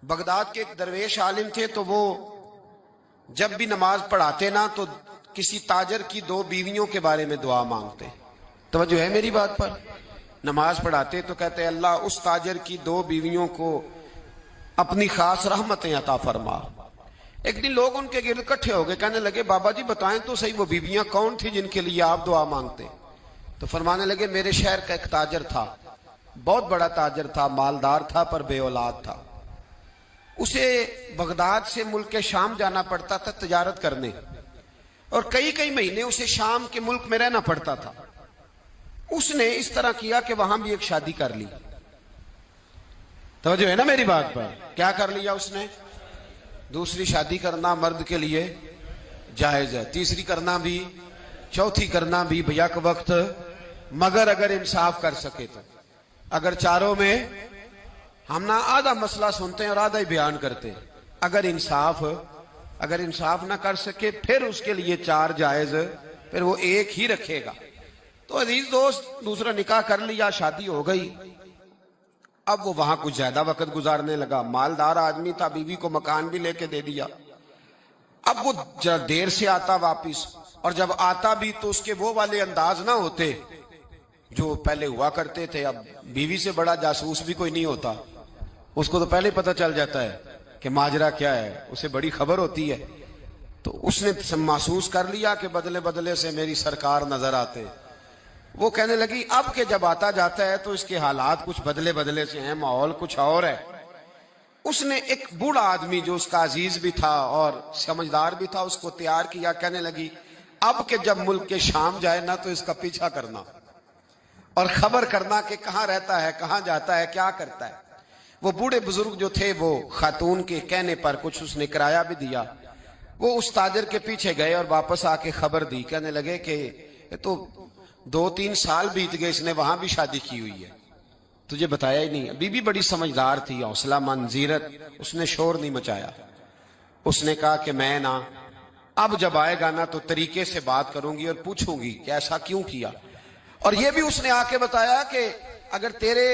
Baghdad کے ایک درویش عالم تھے، تو وہ جب بھی نماز پڑھاتے نا تو کسی تاجر کی 2 بیویوں کے بارے میں دعا مانگتے۔ توجہ ہے میری بات پر؟ نماز پڑھاتے تو کہتے اللہ اس تاجر کی 2 بیویوں کو اپنی خاص رحمتیں عطا فرما۔ ایک دن لوگ ان کے گرد اکٹھے ہو گئے، کہنے لگے بابا جی بتائیں تو صحیح وہ بیویاں کون تھی جن کے لیے آپ دعا مانگتے؟ تو فرمانے لگے میرے شہر کا ایک تاجر تھا، بہت بڑا تاجر تھا، مالدار تھا پر بے اولاد تھا۔ اسے بغداد سے ملک شام جانا پڑتا تھا تجارت کرنے، اور کئی مہینے اسے شام کے ملک میں رہنا پڑتا تھا۔ اس نے اس طرح کیا کہ وہاں بھی ایک شادی کر لی۔ توجہ ہے نا میری بات پر؟ کیا کر لیا اس نے؟ دوسری شادی کرنا مرد کے لیے جائز ہے، تیسری کرنا بھی، چوتھی کرنا بھی بیک وقت، مگر اگر انصاف کر سکے تو۔ اگر چاروں میں ہم نہ آدھا مسئلہ سنتے ہیں اور آدھا ہی بیان کرتے ہیں، اگر انصاف نہ کر سکے پھر اس کے لیے 4 جائز، پھر وہ ایک ہی رکھے گا۔ تو عزیز دوست دوسرا نکاح کر لیا، شادی ہو گئی۔ اب وہ وہاں کچھ زیادہ وقت گزارنے لگا، مالدار آدمی تھا، بیوی کو مکان بھی لے کے دے دیا۔ اب وہ دیر سے آتا واپس، اور جب آتا بھی تو اس کے وہ والے انداز نہ ہوتے جو پہلے ہوا کرتے تھے۔ اب بیوی سے بڑا جاسوس بھی کوئی نہیں ہوتا، اس کو تو پہلے پتہ چل جاتا ہے کہ ماجرا کیا ہے، اسے بڑی خبر ہوتی ہے۔ تو اس نے محسوس کر لیا کہ بدلے بدلے سے میری سرکار نظر آتے۔ وہ کہنے لگی اب کہ جب آتا جاتا ہے تو اس کے حالات کچھ بدلے بدلے سے ہیں، ماحول کچھ اور ہے۔ اس نے ایک بوڑھا آدمی جو اس کا عزیز بھی تھا اور سمجھدار بھی تھا، اس کو تیار کیا۔ کہنے لگی اب کہ جب ملک کے شام جائے نا تو اس کا پیچھا کرنا اور خبر کرنا کہ کہاں رہتا ہے، کہاں جاتا ہے، کیا کرتا ہے۔ وہ بوڑھے بزرگ جو تھے وہ خاتون کے کہنے پر کچھ اس نے کرایہ بھی دیا۔ وہ اس تاجر کے پیچھے گئے اور واپس آ کے خبر دی۔ کہنے لگے کہ یہ تو 2-3 سال بیت گئے، اس نے وہاں بھی شادی کی ہوئی ہے، تجھے بتایا ہی نہیں۔ بی بی بڑی سمجھدار تھی، حوصلہ مند، زیرت، اس نے شور نہیں مچایا۔ اس نے کہا کہ میں نا اب جب آئے گا نا تو طریقے سے بات کروں گی اور پوچھوں گی کہ ایسا کیوں کیا۔ اور یہ بھی اس نے آ کے بتایا کہ اگر تیرے